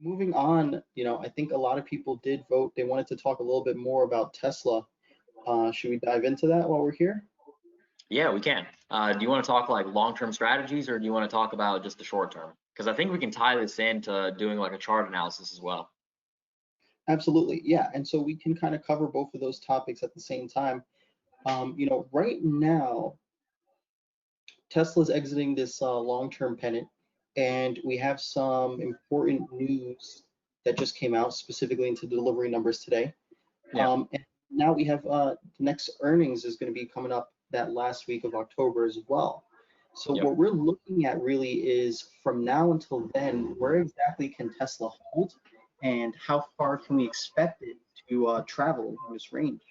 Moving on, I think a lot of people did vote. They wanted to talk a little bit more about Tesla. Should we dive into that while we're here? Yeah, we can. Do you want to talk like long-term strategies, or do you want to talk about just the short term? Because I think we can tie this into doing like a chart analysis as well. Absolutely, yeah. And so we can kind of cover both of those topics at the same time. Right now, Tesla's exiting this long-term pennant, and we have some important news that just came out specifically into the delivery numbers today. Yeah. And now we have the next earnings is going to be coming up that last week of October as well. So Yep. what we're looking at really is from now until then, where exactly can Tesla hold, and how far can we expect it to travel in this range?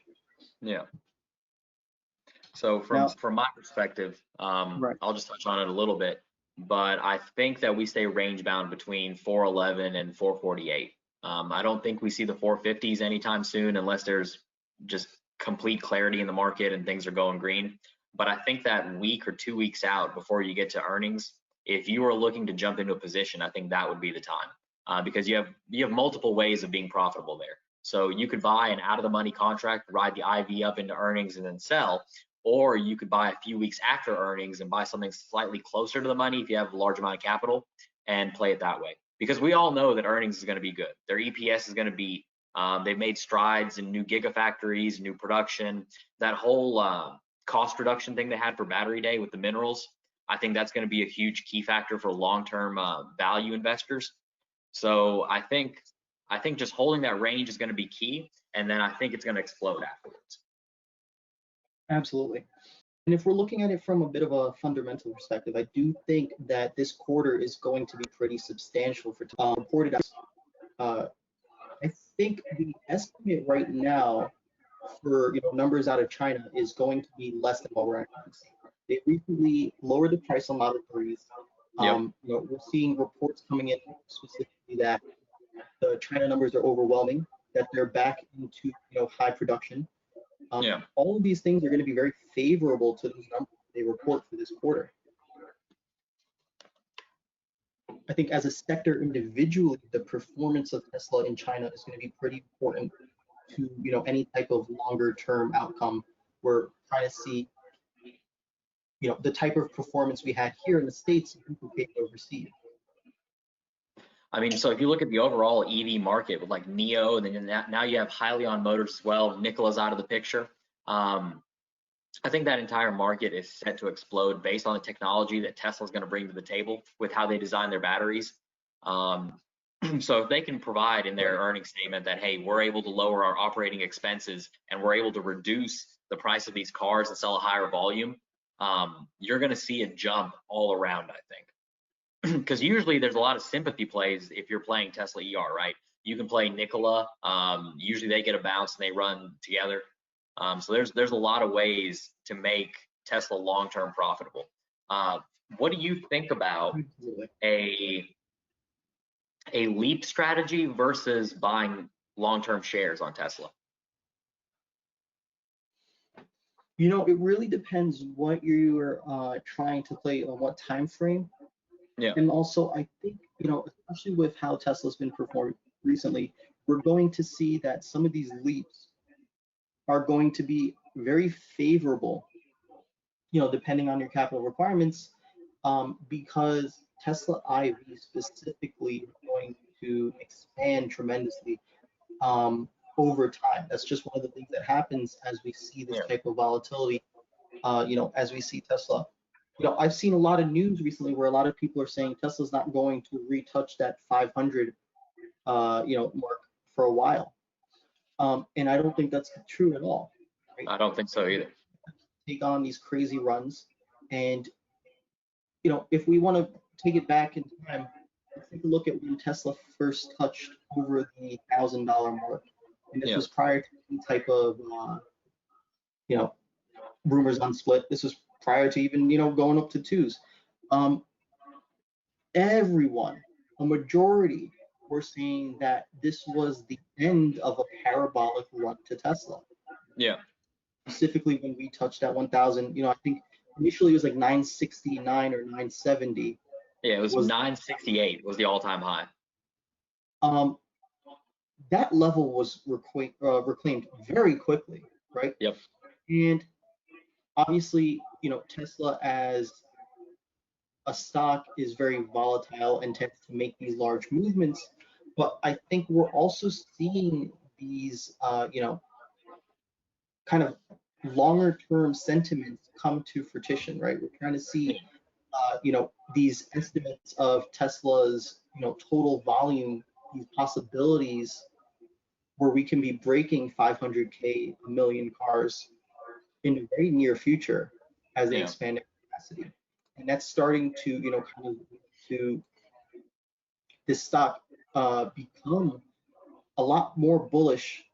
Yeah. So from my perspective, Right. I'll just touch on it a little bit, but I think that we stay range bound between 411 and 448. I don't think we see the 450s anytime soon unless there's just complete clarity in the market and things are going green. But I think that week or 2 weeks out before you get to earnings, if you are looking to jump into a position, I think that would be the time, because you have multiple ways of being profitable there. So you could buy an out of the money contract, ride the IV up into earnings and then sell, or you could buy a few weeks after earnings and buy something slightly closer to the money if you have a large amount of capital and play it that way. Because we all know that earnings is going to be good. Their EPS is going to be, they've made strides in new gigafactories, new production, that whole cost reduction thing they had for Battery Day with the minerals. I think that's going to be a huge key factor for long-term value investors. So I think just holding that range is going to be key, and then I think it's going to explode afterwards. Absolutely. And if we're looking at it from a bit of a fundamental perspective, I do think that this quarter is going to be pretty substantial for reported. I think the estimate right now for numbers out of China is going to be less than what we're actually seeing. They recently lowered the price on Model 3s. Yep. We're seeing reports coming in specifically that the China numbers are overwhelming, that they're back into high production. Yeah. All of these things are going to be very favorable to those numbers they report for this quarter. I think as a sector individually, the performance of Tesla in China is going to be pretty important to any type of longer term outcome. We're trying to see the type of performance we had here in the States duplicated overseas. I mean, so if you look at the overall EV market with like NIO, and then now you have Hyliion Motors as well, Nikola's out of the picture. I think that entire market is set to explode based on the technology that Tesla's going to bring to the table with how they design their batteries. So if they can provide in their earnings statement that, hey, we're able to lower our operating expenses and we're able to reduce the price of these cars and sell a higher volume, you're going to see a jump all around, I think. Because usually there's a lot of sympathy plays if you're playing Tesla ER, right? You can play Nikola. Usually they get a bounce and they run together. So there's a lot of ways to make Tesla long-term profitable. What do you think about a leap strategy versus buying long-term shares on Tesla? It really depends what you're trying to play on what time frame. Yeah. And also, I think, especially with how Tesla's been performing recently, we're going to see that some of these leaps are going to be very favorable, depending on your capital requirements, because Tesla IV specifically is going to expand tremendously over time. That's just one of the things that happens as we see this type of volatility, as we see Tesla. I've seen a lot of news recently where a lot of people are saying Tesla's not going to retouch that 500, mark for a while. And I don't think that's true at all. Right? I don't think so either. Take on these crazy runs. And, if we want to take it back in time, let's take a look at when Tesla first touched over the $1,000 mark. And this was prior to any type of, rumors on split. This was prior to even, going up to twos. Everyone, a majority, were saying that this was the end of a parabolic run to Tesla. Yeah. Specifically when we touched that 1,000, I think initially it was like 969 or 970. Yeah, it was 968 was the all-time high. um, that level was reclaimed very quickly, right? Yep. And obviously, Tesla as a stock is very volatile and tends to make these large movements. But I think we're also seeing these, kind of longer term sentiments come to fruition, right? We're trying to see, these estimates of Tesla's, total volume, these possibilities where we can be breaking 500K, a million cars in the very near future as they Yeah. expand their capacity. And that's starting to, kind of to this stock become a lot more bullish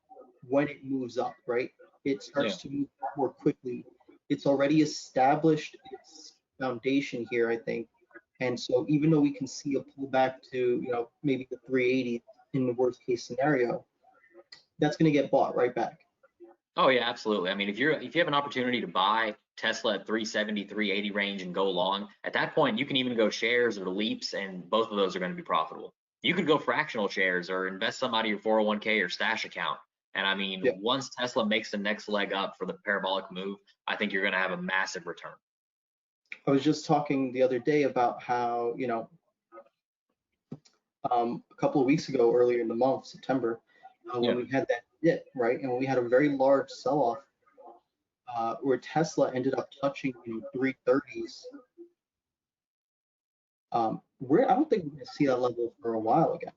when it moves up, right? It Yeah. starts to move more quickly. It's already established its foundation here, I think. And so even though we can see a pullback to, maybe the 380 in the worst case scenario, that's going to get bought right back. Oh yeah, absolutely. I mean, if you have an opportunity to buy Tesla at 370, 380 range and go long, at that point you can even go shares or leaps, and both of those are going to be profitable. You could go fractional shares or invest some out of your 401k or stash account. And I mean, Yeah. once Tesla makes the next leg up for the parabolic move, I think you're going to have a massive return. I was just talking the other day about how, a couple of weeks ago, earlier in the month, September, when Yeah. we had that dip, right, and we had a very large sell-off where Tesla ended up touching 330s. I don't think we're going to see that level for a while again.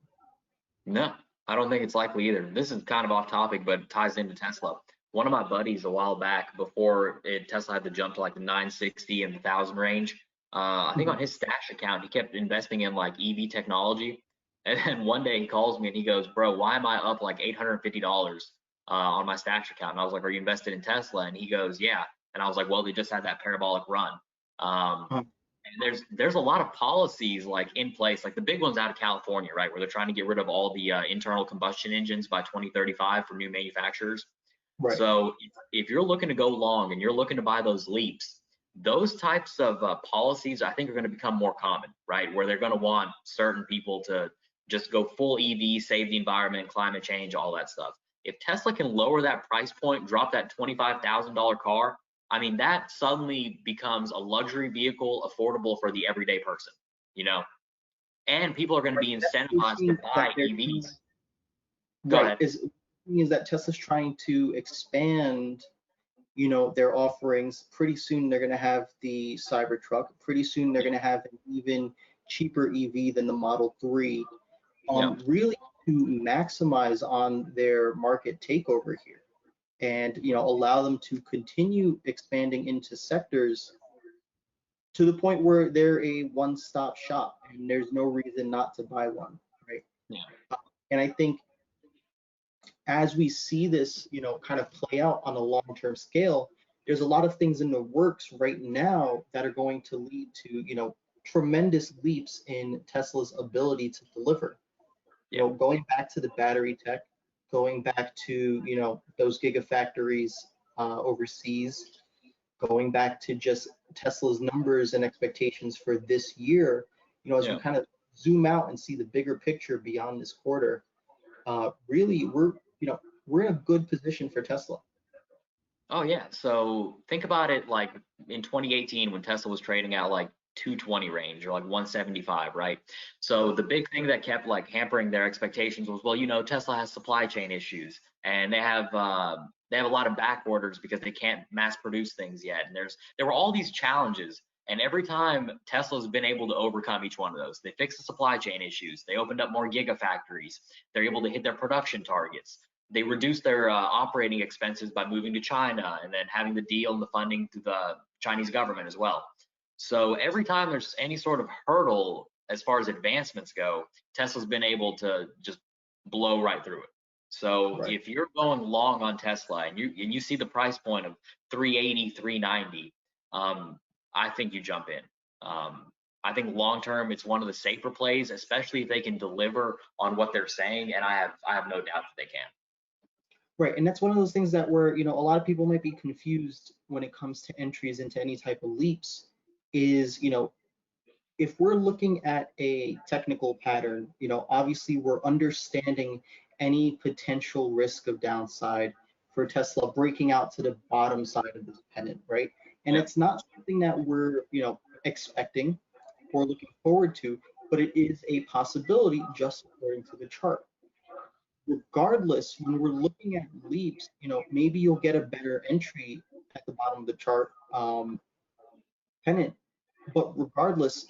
No, I don't think it's likely either. This is kind of off topic, but it ties into Tesla. One of my buddies a while back, before Tesla had to jump to like the 960 and the 1,000 range, I think on his stash account, he kept investing in like EV technology. And then one day he calls me and he goes, "Bro, why am I up like $850 on my stash account?" And I was like, "Are you invested in Tesla?" And he goes, "Yeah." And I was like, "Well, they just had that parabolic run." Um, Uh, and there's a lot of policies like in place, like the big ones out of California, right, where they're trying to get rid of all the internal combustion engines by 2035 for new manufacturers. right. So if you're looking to go long and you're looking to buy those leaps, those types of policies I think are going to become more common, right, where they're going to want certain people to just go full EV, save the environment, climate change, all that stuff. If Tesla can lower that price point, drop that $25,000 car, I mean, that suddenly becomes a luxury vehicle affordable for the everyday person, you know? And people are going to Right. be That's the incentivized to machine that buy they're EVs. Go right. ahead. Is that Tesla's trying to expand, their offerings. Pretty soon they're going to have the Cybertruck. Pretty soon they're going to have an even cheaper EV than the Model 3. Yeah. Really to maximize on their market takeover here, and allow them to continue expanding into sectors to the point where they're a one-stop shop and there's no reason not to buy one, right? Yeah. And I think as we see this, kind of play out on a long-term scale, there's a lot of things in the works right now that are going to lead to, tremendous leaps in Tesla's ability to deliver. Yeah. Going back to the battery tech, going back to, those gigafactories overseas, going back to just Tesla's numbers and expectations for this year, as we Yeah. kind of zoom out and see the bigger picture beyond this quarter, really we're in a good position for Tesla. Oh yeah. So think about it like in 2018 when Tesla was trading at like 220 range or like 175, right? So the big thing that kept like hampering their expectations was, well, Tesla has supply chain issues and they have a lot of back orders because they can't mass produce things yet. And there were all these challenges. And every time Tesla's been able to overcome each one of those, they fixed the supply chain issues. They opened up more gigafactories. They're able to hit their production targets. They reduced their operating expenses by moving to China and then having the deal and the funding through the Chinese government as well. So every time there's any sort of hurdle as far as advancements go, Tesla's been able to just blow right through it. So Right. if you're going long on Tesla and you see the price point of 380, 390, I think you jump in. I think long term it's one of the safer plays, especially if they can deliver on what they're saying, and I have no doubt that they can. Right, and that's one of those things that where a lot of people might be confused when it comes to entries into any type of leaps. Is if we're looking at a technical pattern, obviously we're understanding any potential risk of downside for Tesla breaking out to the bottom side of this pennant, right? And Yeah. it's not something that we're, expecting or looking forward to, but it is a possibility just according to the chart. Regardless, when we're looking at leaps, maybe you'll get a better entry at the bottom of the chart pennant. But regardless,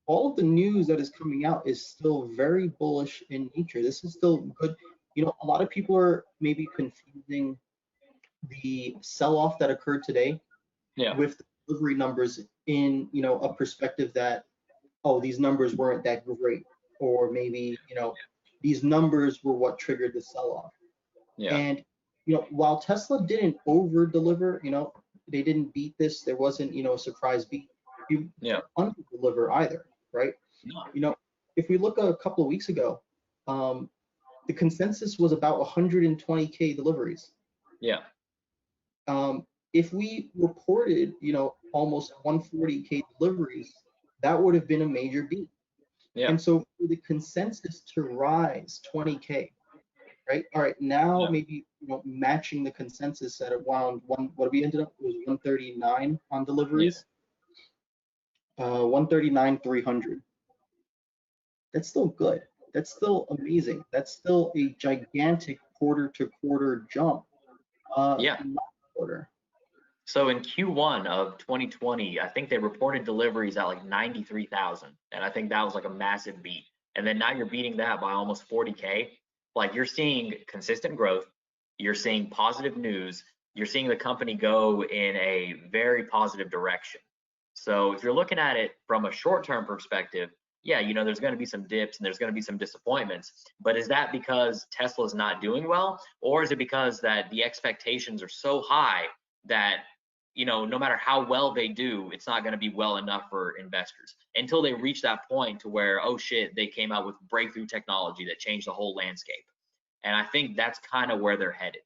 all of the news that is coming out is still very bullish in nature. This is still good. A lot of people are maybe confusing the sell-off that occurred today Yeah. with the delivery numbers in, a perspective that, oh, these numbers weren't that great, or maybe, these numbers were what triggered the sell-off. Yeah. And, while Tesla didn't over deliver, they didn't beat this, there wasn't, a surprise beat, you Yeah. under deliver either, right? No. If we look a couple of weeks ago, the consensus was about 120K deliveries. Yeah. If we reported, almost 140K deliveries, that would have been a major beat. Yeah. And so for the consensus to rise 20K, right? All right, now Yeah. maybe matching the consensus at around what we ended up was 139 on deliveries. 139 300. That's still good. That's still amazing. That's still a gigantic quarter to quarter jump. Yeah. Quarter. So in Q1 of 2020, I think they reported deliveries at like 93,000. And I think that was like a massive beat. And then now you're beating that by almost 40K. Like you're seeing consistent growth. You're seeing positive news. You're seeing the company go in a very positive direction. So if you're looking at it from a short-term perspective, yeah, there's going to be some dips and there's going to be some disappointments. But is that because Tesla's not doing well? Or is it because that the expectations are so high that no matter how well they do, it's not going to be well enough for investors until they reach that point to where, oh shit, they came out with breakthrough technology that changed the whole landscape. And I think that's kind of where they're headed.